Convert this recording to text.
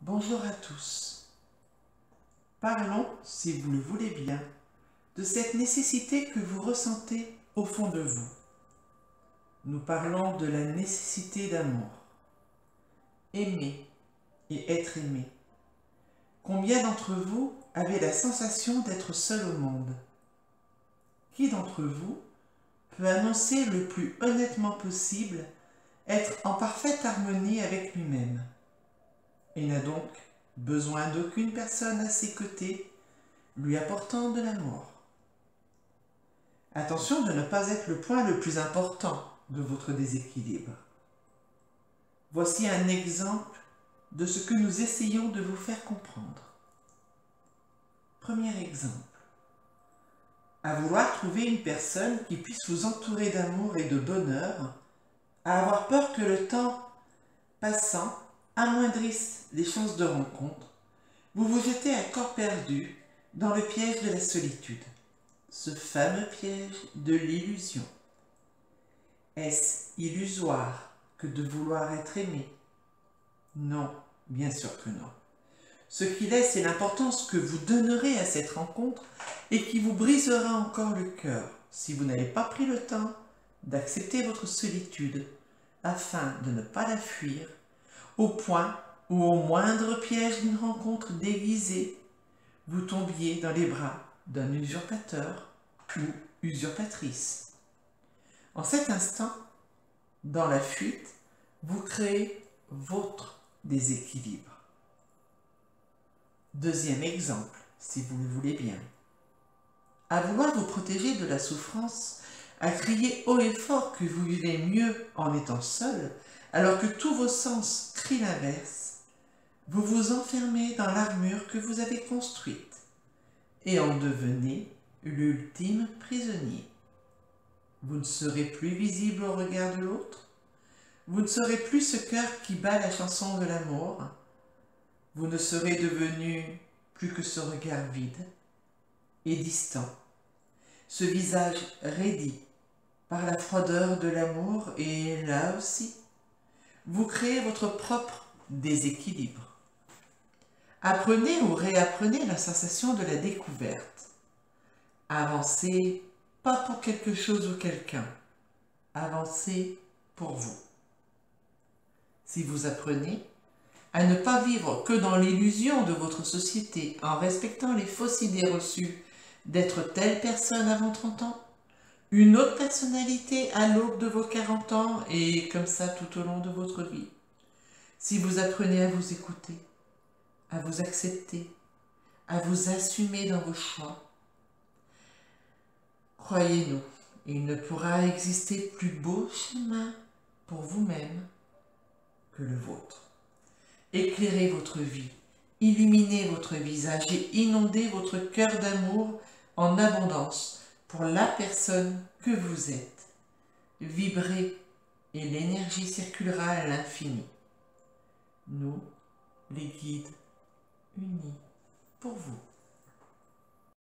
Bonjour à tous. Parlons, si vous le voulez bien, de cette nécessité que vous ressentez au fond de vous. Nous parlons de la nécessité d'amour. Aimer et être aimé. Combien d'entre vous avez la sensation d'être seul au monde? Qui d'entre vous peut annoncer le plus honnêtement possible être en parfaite harmonie avec lui-même et n'a donc besoin d'aucune personne à ses côtés lui apportant de l'amour? Attention de ne pas être le point le plus important de votre déséquilibre. Voici un exemple de ce que nous essayons de vous faire comprendre. Premier exemple. À vouloir trouver une personne qui puisse vous entourer d'amour et de bonheur, à avoir peur que le temps passant amoindrisse les chances de rencontre, vous vous jetez à corps perdu dans le piège de la solitude, ce fameux piège de l'illusion. Est-ce illusoire que de vouloir être aimé? Non, bien sûr que non. Ce qu'il est, c'est l'importance que vous donnerez à cette rencontre et qui vous brisera encore le cœur si vous n'avez pas pris le temps d'accepter votre solitude afin de ne pas la fuir, au point où au moindre piège d'une rencontre déguisée, vous tombiez dans les bras d'un usurpateur ou usurpatrice. En cet instant, dans la fuite, vous créez votre déséquilibre. Deuxième exemple, si vous le voulez bien. À vouloir vous protéger de la souffrance, à crier haut et fort que vous vivez mieux en étant seul, alors que tous vos sens crient l'inverse, vous vous enfermez dans l'armure que vous avez construite et en devenez l'ultime prisonnier. Vous ne serez plus visible au regard de l'autre, vous ne serez plus ce cœur qui bat la chanson de l'amour, vous ne serez devenu plus que ce regard vide et distant, ce visage raidi par la froideur de l'amour, et là aussi, vous créez votre propre déséquilibre. Apprenez ou réapprenez la sensation de la découverte. Avancez pas pour quelque chose ou quelqu'un, avancez pour vous. Si vous apprenez à ne pas vivre que dans l'illusion de votre société en respectant les fausses idées reçues d'être telle personne avant 30 ans, une autre personnalité à l'aube de vos 40 ans et comme ça tout au long de votre vie. Si vous apprenez à vous écouter, à vous accepter, à vous assumer dans vos choix, croyez-nous, il ne pourra exister plus beau chemin pour vous-même que le vôtre. Éclairez votre vie, illuminez votre visage et inondez votre cœur d'amour en abondance pour la personne que vous êtes. Vibrez et l'énergie circulera à l'infini. Nous, les guides, unis pour vous.